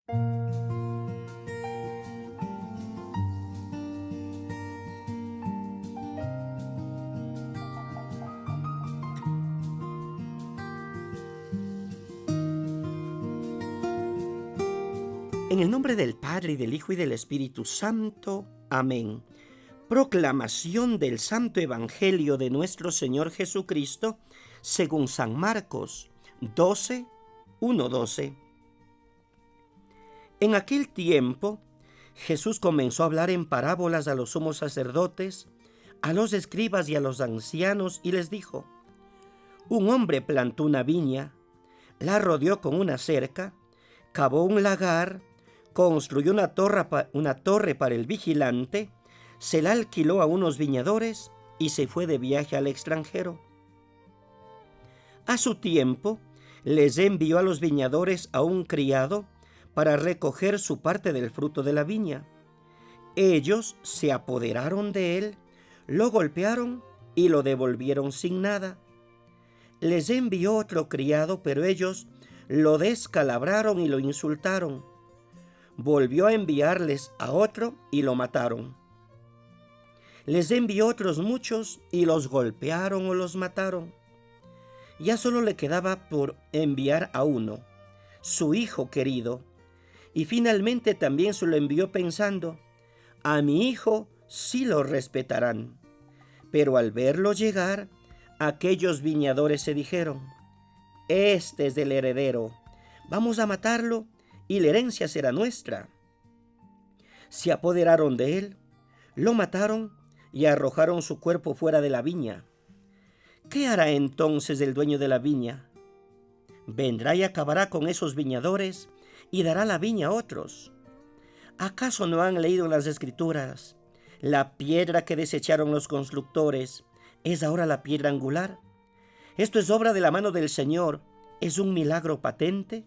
En el nombre del Padre, y del Hijo, y del Espíritu Santo. Amén. Proclamación del Santo Evangelio de nuestro Señor Jesucristo, según San Marcos 12, 1-12. En aquel tiempo, Jesús comenzó a hablar en parábolas a los sumos sacerdotes, a los escribas y a los ancianos, y les dijo: Un hombre plantó una viña, la rodeó con una cerca, cavó un lagar, construyó una torre para el vigilante, se la alquiló a unos viñadores y se fue de viaje al extranjero. A su tiempo, les envió a los viñadores a un criado para recoger su parte del fruto de la viña. Ellos se apoderaron de él, lo golpearon y lo devolvieron sin nada. Les envió otro criado, pero ellos lo descalabraron y lo insultaron. Volvió a enviarles a otro y lo mataron. Les envió otros muchos y los golpearon o los mataron. Ya solo le quedaba por enviar a uno, su hijo querido, y finalmente también se lo envió pensando: a mi hijo sí lo respetarán. Pero al verlo llegar, aquellos viñadores se dijeron: este es el heredero, vamos a matarlo y la herencia será nuestra. Se apoderaron de él, lo mataron y arrojaron su cuerpo fuera de la viña. ¿Qué hará entonces el dueño de la viña? Vendrá y acabará con esos viñadores y dará la viña a otros. ¿Acaso no han leído en las Escrituras: la piedra que desecharon los constructores es ahora la piedra angular? Esto es obra de la mano del Señor, es un milagro patente.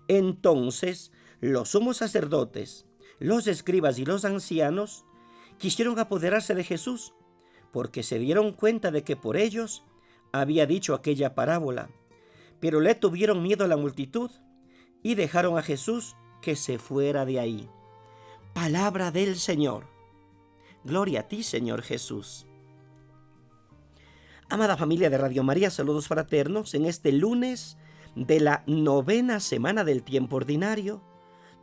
Entonces los sumos sacerdotes, los escribas y los ancianos quisieron apoderarse de Jesús, porque se dieron cuenta de que por ellos había dicho aquella parábola, pero le tuvieron miedo a la multitud y dejaron a Jesús que se fuera de ahí. Palabra del Señor. Gloria a ti, Señor Jesús. Amada familia de Radio María, saludos fraternos en este lunes de la 9ª semana del tiempo ordinario,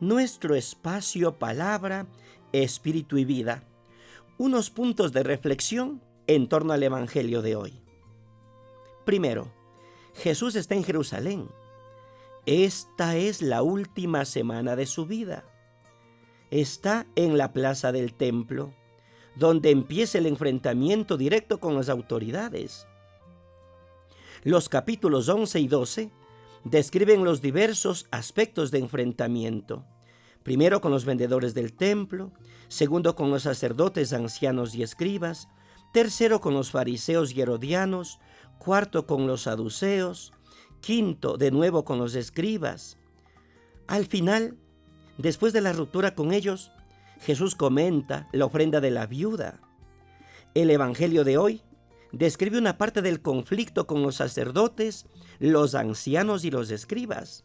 nuestro espacio Palabra, Espíritu y Vida. Unos puntos de reflexión en torno al Evangelio de hoy. Primero, Jesús está en Jerusalén. Esta es la última semana de su vida. Está en la plaza del templo, donde empieza el enfrentamiento directo con las autoridades. Los capítulos 11 y 12 describen los diversos aspectos de enfrentamiento. Primero con los vendedores del templo, segundo con los sacerdotes, ancianos y escribas, tercero con los fariseos y herodianos, cuarto con los saduceos, quinto de nuevo con los escribas. Al final, después de la ruptura con ellos, Jesús comenta la ofrenda de la viuda. El Evangelio de hoy describe una parte del conflicto con los sacerdotes, los ancianos y los escribas.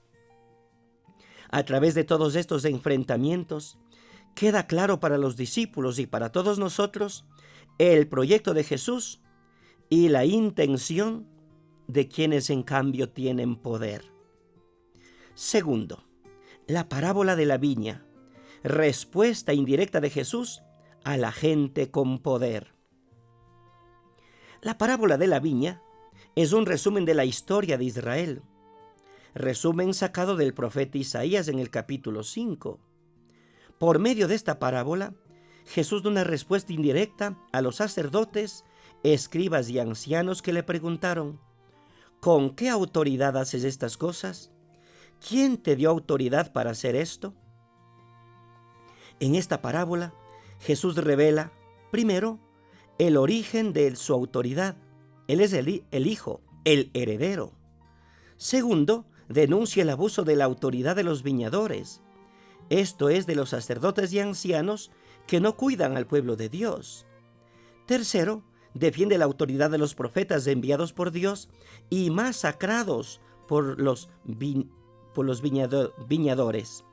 A través de todos estos enfrentamientos, queda claro para los discípulos y para todos nosotros el proyecto de Jesús y la intención de quienes en cambio tienen poder. Segundo, la parábola de la viña, respuesta indirecta de Jesús a la gente con poder. La parábola de la viña es un resumen de la historia de Israel, resumen sacado del profeta Isaías en el capítulo 5. Por medio de esta parábola, Jesús da una respuesta indirecta a los sacerdotes, escribas y ancianos que le preguntaron: ¿con qué autoridad haces estas cosas? ¿Quién te dio autoridad para hacer esto? En esta parábola, Jesús revela, primero, el origen de su autoridad. Él es el Hijo, el heredero. Segundo, denuncia el abuso de la autoridad de los viñadores, esto es, de los sacerdotes y ancianos que no cuidan al pueblo de Dios. Tercero, defiende la autoridad de los profetas enviados por Dios y masacrados por los por los viñadores.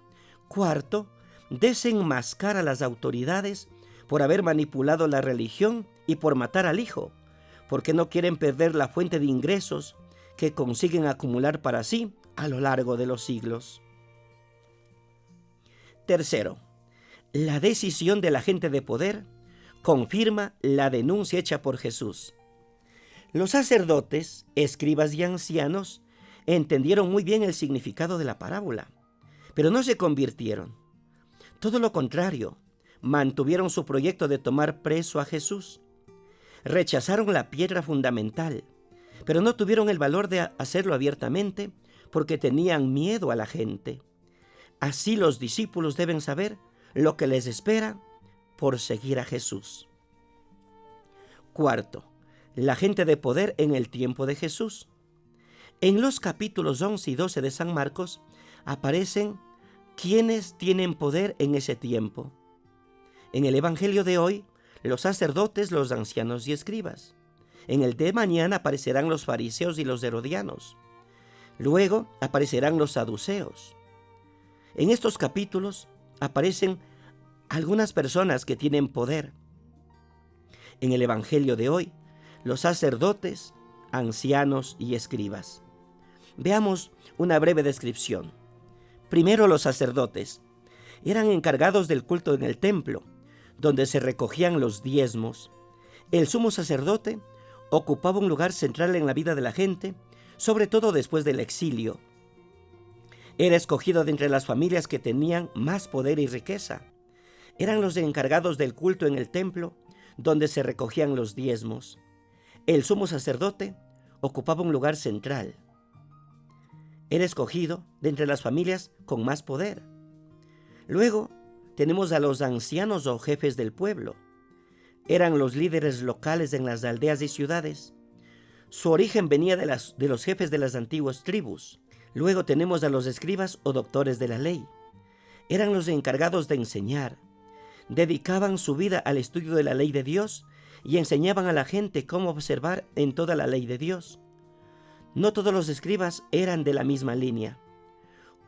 Cuarto, desenmascar a las autoridades por haber manipulado la religión y por matar al Hijo, porque no quieren perder la fuente de ingresos que consiguen acumular para sí a lo largo de los siglos. Tercero, la decisión de la gente de poder confirma la denuncia hecha por Jesús. Los sacerdotes, escribas y ancianos entendieron muy bien el significado de la parábola, pero no se convirtieron. Todo lo contrario, mantuvieron su proyecto de tomar preso a Jesús. Rechazaron la piedra fundamental, pero no tuvieron el valor de hacerlo abiertamente porque tenían miedo a la gente. Así los discípulos deben saber lo que les espera por seguir a Jesús. Cuarto, la gente de poder en el tiempo de Jesús. En los capítulos 11 y 12 de San Marcos aparecen quienes tienen poder en ese tiempo. En el Evangelio de hoy, los sacerdotes, los ancianos y escribas. En el de mañana aparecerán los fariseos y los herodianos. Luego aparecerán los saduceos. En estos capítulos aparecen algunas personas que tienen poder. En el Evangelio de hoy, los sacerdotes, ancianos y escribas. Veamos una breve descripción. Primero, los sacerdotes eran encargados del culto en el templo, donde se recogían los diezmos. El sumo sacerdote ocupaba un lugar central en la vida de la gente, sobre todo después del exilio. Era escogido de entre las familias que tenían más poder y riqueza. Eran los encargados del culto en el templo, donde se recogían los diezmos. El sumo sacerdote ocupaba un lugar central. Era escogido de entre las familias con más poder. Luego tenemos a los ancianos o jefes del pueblo. Eran los líderes locales en las aldeas y ciudades. Su origen venía de los jefes de las antiguas tribus. Luego tenemos a los escribas o doctores de la ley. Eran los encargados de enseñar. Dedicaban su vida al estudio de la ley de Dios y enseñaban a la gente cómo observar en toda la ley de Dios. No todos los escribas eran de la misma línea.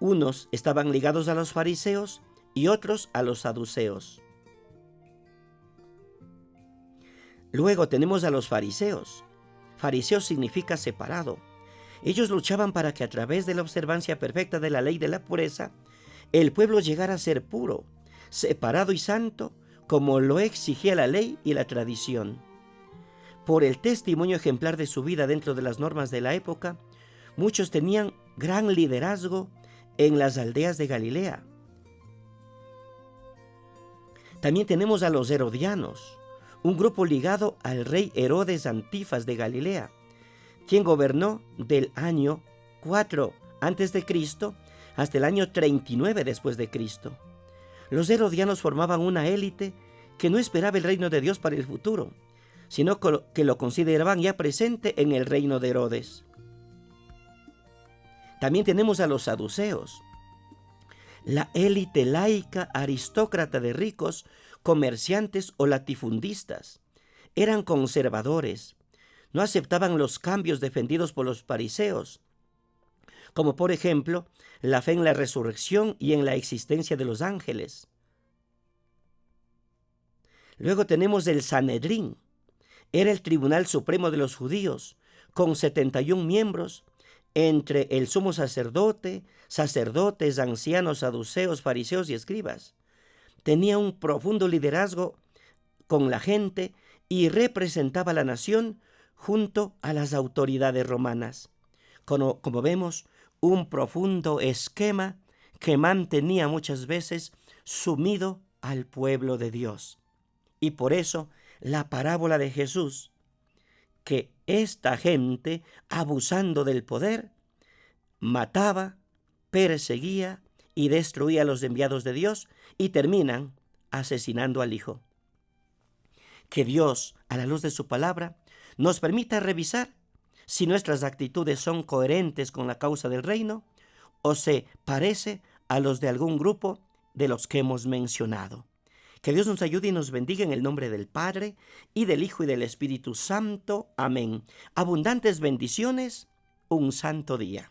Unos estaban ligados a los fariseos y otros a los saduceos. Luego tenemos a los fariseos. Fariseo significa separado. Ellos luchaban para que a través de la observancia perfecta de la ley de la pureza, el pueblo llegara a ser puro, separado y santo, como lo exigía la ley y la tradición. Por el testimonio ejemplar de su vida dentro de las normas de la época, muchos tenían gran liderazgo en las aldeas de Galilea. También tenemos a los herodianos, un grupo ligado al rey Herodes Antipas de Galilea, quien gobernó del año 4 a.C. hasta el año 39 después de Cristo. Los herodianos formaban una élite que no esperaba el reino de Dios para el futuro, sino que lo consideraban ya presente en el reino de Herodes. También tenemos a los saduceos, la élite laica aristócrata de ricos, comerciantes o latifundistas. Eran conservadores, no aceptaban los cambios defendidos por los fariseos, como por ejemplo la fe en la resurrección y en la existencia de los ángeles. Luego tenemos el Sanedrín. Era el tribunal supremo de los judíos, con 71 miembros, entre el sumo sacerdote, sacerdotes, ancianos, saduceos, fariseos y escribas. Tenía un profundo liderazgo con la gente y representaba a la nación junto a las autoridades romanas. Como vemos, un profundo esquema que mantenía muchas veces sumido al pueblo de Dios. Y por eso la parábola de Jesús, que esta gente, abusando del poder, mataba, perseguía y destruía a los enviados de Dios y terminan asesinando al Hijo. Que Dios, a la luz de su palabra, nos permita revisar si nuestras actitudes son coherentes con la causa del reino o se parece a los de algún grupo de los que hemos mencionado. Que Dios nos ayude y nos bendiga en el nombre del Padre, y del Hijo y del Espíritu Santo. Amén. Abundantes bendiciones, un santo día.